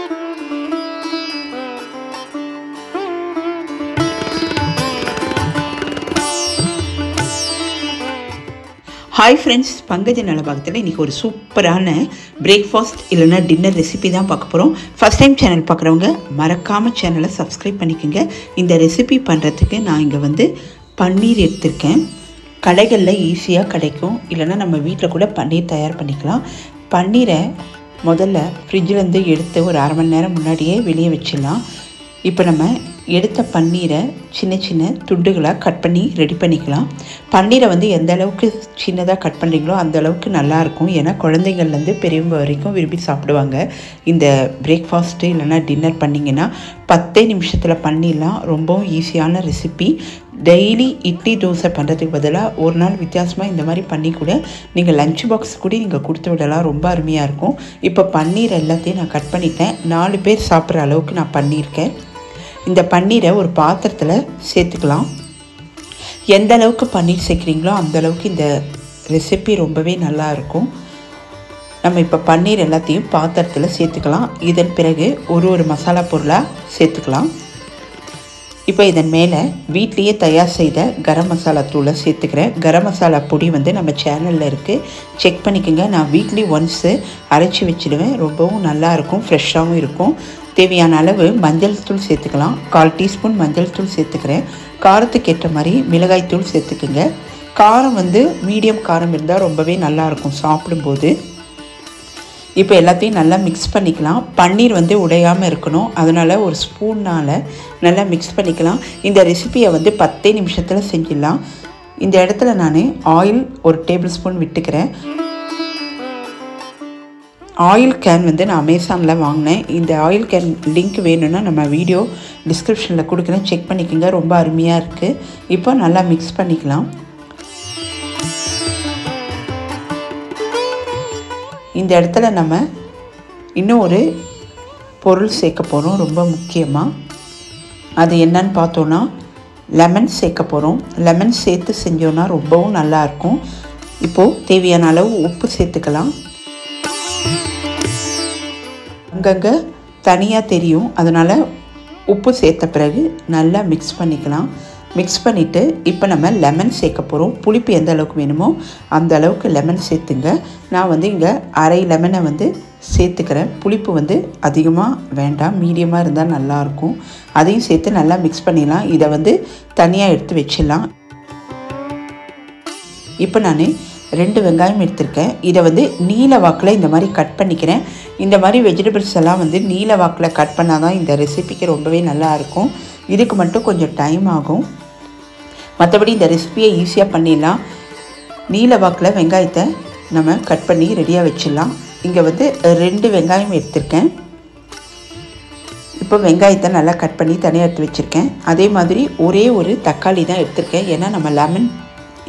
Hi friends, பங்கஜ நலபாகத்தில் இன்றைக்கி ஒரு சூப்பரான பிரேக்ஃபாஸ்ட் இல்லைனா டின்னர் ரெசிபி தான் பார்க்க போகிறோம். ஃபஸ்ட் டைம் சேனல் பார்க்குறவங்க மறக்காமல் சேனலை சப்ஸ்கிரைப் பண்ணிக்கோங்க. இந்த ரெசிபி பண்ணுறதுக்கு நான் இங்கே பன்னீர் எடுத்திருக்கேன். கடைகளில் ஈஸியாக கிடைக்கும், இல்லைனா நம்ம வீட்டில் கூட பன்னீர் தயார் பண்ணிக்கலாம். பன்னீரை முதல்ல ஃப்ரிட்ஜிலேருந்து எடுத்து ஒரு அரை மணி நேரம் முன்னாடியே வெளியே வச்சிடலாம். இப்போ நம்ம எடுத்த பன்னீரை சின்ன சின்ன துண்டுகளாக கட் பண்ணி ரெடி பண்ணிக்கலாம். பன்னீரை எந்த அளவுக்கு சின்னதாக கட் பண்ணுறீங்களோ அந்த அளவுக்கு நல்லாயிருக்கும். ஏன்னா குழந்தைங்கள்லேருந்து பெரியவங்க வரைக்கும் விரும்பி சாப்பிடுவாங்க. இந்த பிரேக்ஃபாஸ்ட்டு இல்லைனா டின்னர் பண்ணிங்கன்னா 10 நிமிஷத்தில் பண்ணிடலாம். ரொம்பவும் ஈஸியான ரெசிபி. டெய்லி இட்லி தோசை பண்ணுறதுக்கு பதிலாக ஒரு நாள் வித்தியாசமாக இந்த மாதிரி பண்ணி கூட நீங்கள் லஞ்ச் பாக்ஸ் கூட நீங்கள் கொடுத்து விடலாம். ரொம்ப அருமையாக இருக்கும். இப்போ பன்னீர் எல்லாத்தையும் நான் கட் பண்ணிட்டேன். 4 பேர் சாப்பிட்ற அளவுக்கு நான் பண்ணியிருக்கேன். இந்த பன்னீரை ஒரு பாத்திரத்தில் சேர்த்துக்கலாம். எந்த அளவுக்கு பன்னீர் சேர்க்குறீங்களோ அந்த அளவுக்கு இந்த ரெசிபி ரொம்பவே நல்லாயிருக்கும். நம்ம இப்போ பன்னீர் எல்லாத்தையும் பாத்திரத்தில் சேர்த்துக்கலாம். இதன் பிறகு ஒரு மசாலா பொருளாக சேர்த்துக்கலாம். இப்போ இதன் மேலே வீட்லேயே தயார் செய்த கரம் மசாலா தூளை சேர்த்துக்கிறேன். கரம் மசாலா பொடி நம்ம சேனலில் இருக்குது, செக் பண்ணிக்கோங்க. நான் வீக்லி ஒன்ஸு அரைச்சி வச்சுடுவேன். ரொம்பவும் நல்லாயிருக்கும், ஃப்ரெஷ்ஷாகவும் இருக்கும். தேவையான அளவு மஞ்சள் தூள் சேர்த்துக்கலாம். 1/4 டீஸ்பூன் மஞ்சள் தூள் சேர்த்துக்கிறேன். காரத்துக்கு ஏற்ற மாதிரி மிளகாய் தூள் சேர்த்துக்குங்க. காரம் மீடியம் காரம் இருந்தால் ரொம்பவே நல்லாயிருக்கும் சாப்பிடும்போது. இப்போ எல்லாத்தையும் நல்லா மிக்ஸ் பண்ணிக்கலாம். பன்னீர் உடையாமல் இருக்கணும், அதனால் ஒரு ஸ்பூனால் நல்லா மிக்ஸ் பண்ணிக்கலாம். இந்த ரெசிபியை 10 நிமிஷத்தில் செஞ்சிடலாம். இந்த இடத்துல நான் ஆயில் 1 டேபிள் ஸ்பூன் விட்டுக்கிறேன். ஆயில் கேன் நான் அமேசானில் வாங்கினேன். இந்த ஆயில் கேன் லிங்க் வேணும்னா நம்ம வீடியோ டிஸ்கிரிப்ஷனில் கொடுக்குறேன், செக் பண்ணிக்கோங்க. ரொம்ப அருமையாக இருக்குது. இப்போ நல்லா மிக்ஸ் பண்ணிக்கலாம். இந்த இடத்துல நம்ம இன்னும் ஒரு பொருள் சேர்க்க போகிறோம், ரொம்ப முக்கியமாக. அது என்னன்னு பார்த்தோன்னா லெமன் சேர்க்க போகிறோம். லெமன் சேர்த்து செஞ்சோன்னா ரொம்பவும் நல்லாயிருக்கும். இப்போது தேவையான அளவு உப்பு சேர்த்துக்கலாம். அங்கங்கே தனியாக தெரியும், அதனால் உப்பு சேர்த்த பிறகு நல்லா மிக்ஸ் பண்ணிக்கலாம். மிக்ஸ் பண்ணிவிட்டு இப்போ நம்ம லெமன் சேர்க்க போகிறோம். புளிப்பு எந்த அளவுக்கு வேணுமோ அந்த அளவுக்கு லெமன் சேர்த்துங்க. நான் இங்கே அரை லெமனை சேர்த்துக்கிறேன். புளிப்பு அதிகமாக வேண்டாம், மீடியமாக இருந்தால் நல்லாயிருக்கும். அதையும் சேர்த்து நல்லா மிக்ஸ் பண்ணிடலாம். இதை தனியாக எடுத்து வச்சிடலாம். இப்போ நான் 2 வெங்காயம் எடுத்திருக்கேன். இதை நீல வாக்கில் இந்த மாதிரி கட் பண்ணிக்கிறேன். இந்த மாதிரி வெஜிடபிள்ஸ் எல்லாம் நீல வாக்கில் கட் பண்ணால் தான் இந்த ரெசிபிக்கு ரொம்பவே நல்லாயிருக்கும். இதுக்கு மட்டும் கொஞ்சம் டைம் ஆகும், மற்றபடி இந்த ரெசிபியை ஈஸியாக பண்ணிடலாம். நீல வாக்கில் வெங்காயத்தை நம்ம கட் பண்ணி ரெடியாக வச்சிடலாம். இங்கே 2 வெங்காயம் எடுத்திருக்கேன். இப்போ வெங்காயத்தை நல்லா கட் பண்ணி தனியாக எடுத்து வச்சுருக்கேன். அதே மாதிரி ஒரு தக்காளி தான் எடுத்திருக்கேன். ஏன்னா நம்ம லெமன்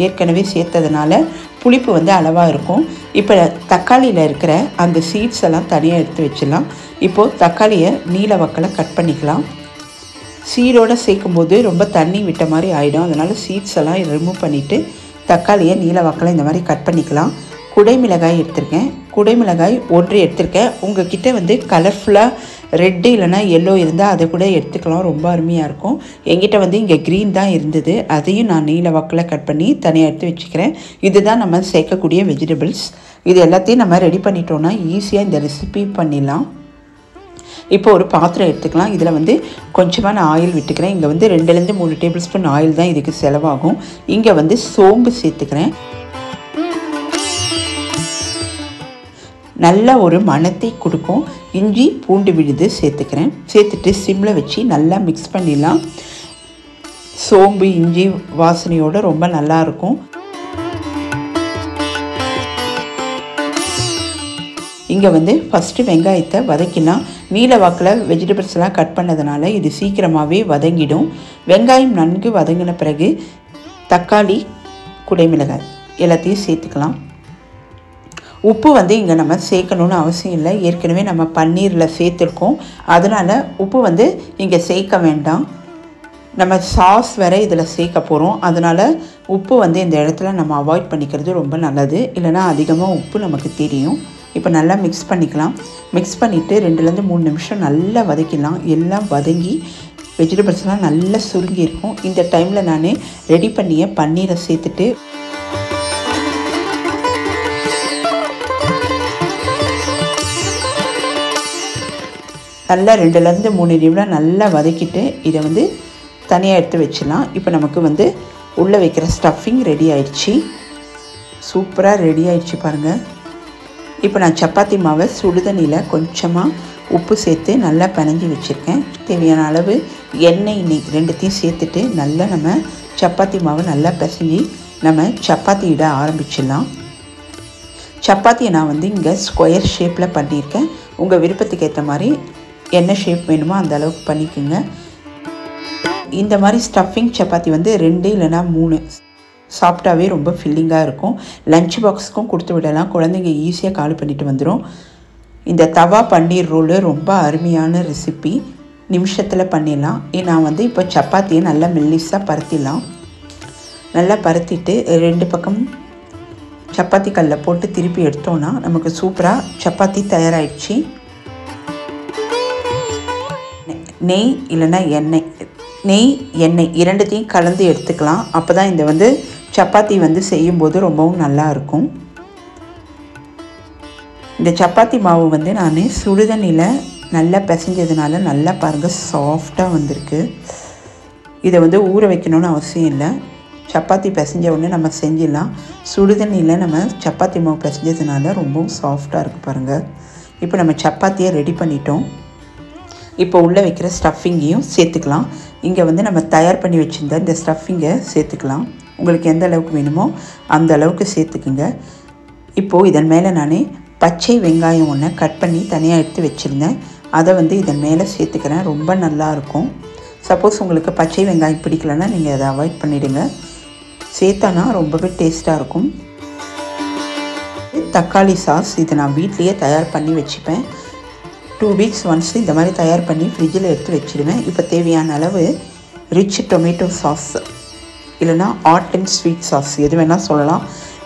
ஏற்கனவே சேர்த்ததுனால புளிப்பு அளவாக இருக்கும். இப்போ தக்காளியில் இருக்கிற அந்த சீட்ஸ் எல்லாம் தனியாக எடுத்து வச்சிடலாம். இப்போது தக்காளியை நீல வாக்கில் கட் பண்ணிக்கலாம். சீடோடு சேர்க்கும்போது ரொம்ப தண்ணி விட்ட மாதிரி ஆகிடும், அதனால் சீட்ஸ் எல்லாம் ரிமூவ் பண்ணிவிட்டு தக்காளியை நீல வாக்கில் இந்த மாதிரி கட் பண்ணிக்கலாம். குடைமிளகாய் எடுத்திருக்கேன். குடைமிளகாய் 1 எடுத்திருக்கேன். உங்கள் கிட்டே கலர்ஃபுல்லாக ரெட்டு இல்லைனா எல்லோ இருந்தால் அதை கூட எடுத்துக்கலாம், ரொம்ப அருமையாக இருக்கும். என்கிட்ட இங்கே க்ரீன் தான் இருந்தது, அதையும் நான் நீல வாக்கில் கட் பண்ணி தனியாக எடுத்து வச்சுக்கிறேன். இதுதான் நம்ம சேர்க்கக்கூடிய வெஜிடபிள்ஸ். இது எல்லாத்தையும் நம்ம ரெடி பண்ணிட்டோன்னா ஈஸியாக இந்த ரெசிபி பண்ணிடலாம். இப்போ ஒரு பாத்திரம் எடுத்துக்கலாம். இதில் கொஞ்சமாக நான் ஆயில் விட்டுக்கிறேன். இங்கே 2லேருந்து 3 டேபிள் ஸ்பூன் ஆயில் தான் இதுக்கு செலவாகும். இங்கே சோம்பு சேர்த்துக்கிறேன். நல்ல ஒரு மணத்தை கொடுக்கும். இஞ்சி பூண்டு விழுது சேர்த்துக்கிறேன். சேர்த்துட்டு சிம்மில் வச்சு நல்லா மிக்ஸ் பண்ணிடலாம். சோம்பு இஞ்சி வாசனையோடு ரொம்ப நல்லாயிருக்கும். இங்கே ஃபஸ்ட்டு வெங்காயத்தை வதக்கினா நீல வாக்கில் வெஜிடபிள்ஸ் எல்லாம் கட் பண்ணதுனால இது சீக்கிரமாகவே வதங்கிடும். வெங்காயம் நன்கு வதங்கின பிறகு தக்காளி, குடைமிளகாய் எல்லாத்தையும் சேர்த்துக்கலாம். உப்பு இங்கே நம்ம சேர்க்கணுன்னு அவசியம் இல்லை, ஏற்கனவே நம்ம பன்னீரில் சேர்த்துருக்கோம். அதனால் உப்பு இங்கே சேர்க்க வேண்டாம். நம்ம சாஸ் வேறு இதில் சேர்க்க போகிறோம், அதனால் உப்பு இந்த இடத்துல நம்ம அவாய்ட் பண்ணிக்கிறது ரொம்ப நல்லது. இல்லைனா அதிகமாக உப்பு நமக்கு தெரியும். இப்போ நல்லா மிக்ஸ் பண்ணிக்கலாம். மிக்ஸ் பண்ணிவிட்டு 2லேருந்து 3 நிமிஷம் நல்லா வதக்கிடலாம். எல்லாம் வதங்கி வெஜிடபிள்ஸ்லாம் நல்லா சுருங்கி இருக்கும். இந்த டைமில் நான் ரெடி பண்ணிய பன்னீரை சேர்த்துட்டு நல்லா 2லேருந்து 3 நிமிடம் நல்லா வதக்கிட்டு இதை வந்து தனியாக எடுத்து வச்சிடலாம். இப்போ நமக்கு உள்ளே வைக்கிற ஸ்டஃபிங் ரெடி ஆயிடுச்சு. சூப்பராக ரெடி ஆயிடுச்சு பாருங்கள். இப்போ நான் சப்பாத்தி மாவை சுடுதண்ணியில் கொஞ்சமாக உப்பு சேர்த்து நல்லா பிணைஞ்சி வச்சுருக்கேன். தேவையான அளவு எண்ணெய் நெய் 2த்தையும் சேர்த்துட்டு நல்லா நம்ம சப்பாத்தி மாவை நல்லா பிசைஞ்சி நம்ம சப்பாத்தி இட ஆரம்பிச்சிடலாம். சப்பாத்தியை நான் இங்கே ஸ்கொயர் ஷேப்பில் பண்ணியிருக்கேன். உங்கள் விருப்பத்துக்கு ஏற்ற மாதிரி என்ன ஷேப் வேணுமோ அந்த அளவுக்கு பண்ணிக்கோங்க. இந்த மாதிரி ஸ்டஃபிங் சப்பாத்தி 2 இல்லைனா 3 சாப்பிட்டாவே ரொம்ப ஃபில்லிங்காக இருக்கும். லஞ்ச் பாக்ஸுக்கும் கொடுத்து விடலாம். குழந்தைங்க ஈஸியாக காலி பண்ணிட்டு வந்துடும். இந்த தவா பன்னீர் ரோலு ரொம்ப அருமையான ரெசிபி. நிமிஷத்தில் பண்ணிடலாம். நான் இப்போ சப்பாத்தியை நல்லா மெல்லிஸாக பருத்திடலாம். நல்லா பருத்திட்டு 2 பக்கம் சப்பாத்தி கல்லில் போட்டு திருப்பி எடுத்தோன்னா நமக்கு சூப்பராக சப்பாத்தி தயாராகிடுச்சு. நெய் இல்லைன்னா எண்ணெய், நெய் எண்ணெய் 2த்தையும் கலந்து எடுத்துக்கலாம். அப்போ தான் இந்த சப்பாத்தி செய்யும்போது ரொம்பவும் நல்லாயிருக்கும். இந்த சப்பாத்தி மாவு நான் சுடுதண்ணியில் நல்லா பிசைஞ்சதுனால நல்லா பாருங்கள் சாஃப்டாக வந்திருக்கு. இதை ஊற வைக்கணும்னு அவசியம் இல்லை. சப்பாத்தி பிசைஞ்ச உடனே நம்ம செஞ்சிடலாம். சுடுதண்ணியில் நம்ம சப்பாத்தி மாவு பிசைஞ்சதுனால ரொம்பவும் சாஃப்டாக இருக்குது பாருங்கள். இப்போ நம்ம சப்பாத்தியை ரெடி பண்ணிட்டோம். இப்போ உள்ளே வைக்கிற ஸ்டஃபிங்கையும் சேர்த்துக்கலாம். இங்கே நம்ம தயார் பண்ணி வச்சுருந்த இந்த ஸ்டஃபிங்கை சேர்த்துக்கலாம். உங்களுக்கு எந்த அளவுக்கு வேணுமோ அந்த அளவுக்கு சேர்த்துக்குங்க. இப்போது இதன் மேலே நான் பச்சை வெங்காயம் ஒன்று கட் பண்ணி தனியாக எடுத்து வச்சுருந்தேன். அதை இதன் மேலே சேர்த்துக்கிறேன். ரொம்ப நல்லாயிருக்கும். சப்போஸ் உங்களுக்கு பச்சை வெங்காயம் பிடிக்கலன்னா நீங்கள் அதை அவாய்ட் பண்ணிவிடுங்க. சேர்த்தானா ரொம்பவே டேஸ்ட்டாக இருக்கும். தக்காளி சாஸ் இதை நான் வீட்லேயே தயார் பண்ணி வச்சுப்பேன். 2 வீக்ஸ் ஒன்ஸ் இந்த மாதிரி தயார் பண்ணி ஃப்ரிட்ஜில் எடுத்து வச்சுடுவேன். இப்போ தேவையான அளவு ரிச் டொமேட்டோ சாஸ் இல்லைனா ஹாட் அண்ட் ஸ்வீட் சாஸ் எது வேணால் சொல்லலாம்.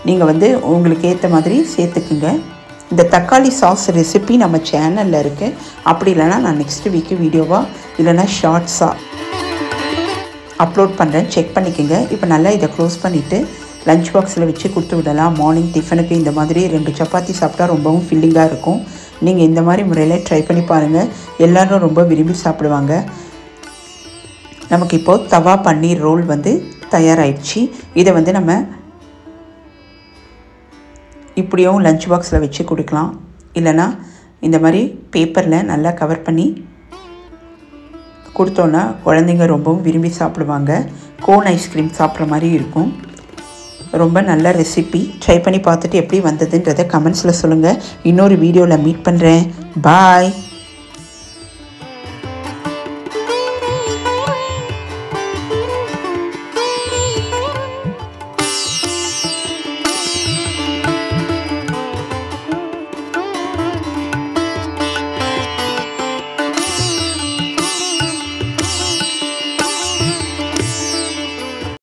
நீங்கள் உங்களுக்கு ஏற்ற மாதிரி சேர்த்துக்குங்க. இந்த தக்காளி சாஸ் ரெசிபி நம்ம சேனலில் இருக்குது. அப்படி இல்லைனா நான் நெக்ஸ்ட் வீக்கு வீடியோவாக இல்லைனா ஷார்ட்ஸாக அப்லோட் பண்ணுறேன். செக் பண்ணிக்கோங்க. இப்போ நல்லா இதை க்ளோஸ் பண்ணிவிட்டு லஞ்ச் பாக்ஸில் வச்சு கொடுத்து விடலாம். மார்னிங் டிஃபனுக்கு இந்த மாதிரி 2 சப்பாத்தி சாப்பிட்டா ரொம்பவும் ஃபில்லிங்காக இருக்கும். நீங்கள் இந்த மாதிரி முறையில் ட்ரை பண்ணி பாருங்கள். எல்லோரும் ரொம்ப விரும்பி சாப்பிடுவாங்க. நமக்கு இப்போது தவா பன்னீர் ரோல் தயாராகிடுச்சு. இதை நம்ம இப்படியும் லஞ்ச் பாக்ஸில் வச்சு கொடுக்கலாம். இல்லைனா இந்த மாதிரி பேப்பரில் நல்லா கவர் பண்ணி கொடுத்தோன்னா குழந்தைங்க ரொம்பவும் விரும்பி சாப்பிடுவாங்க. கோன் ஐஸ்கிரீம் சாப்பிட்ற மாதிரி இருக்கும். ரொம்ப நல்ல ரெசிபி. ட்ரை பண்ணி பார்த்துட்டு எப்படி வந்ததுன்றதை கமெண்ட்ஸில் சொல்லுங்கள். இன்னொரு வீடியோவில் மீட் பண்ணுறேன். பாய்.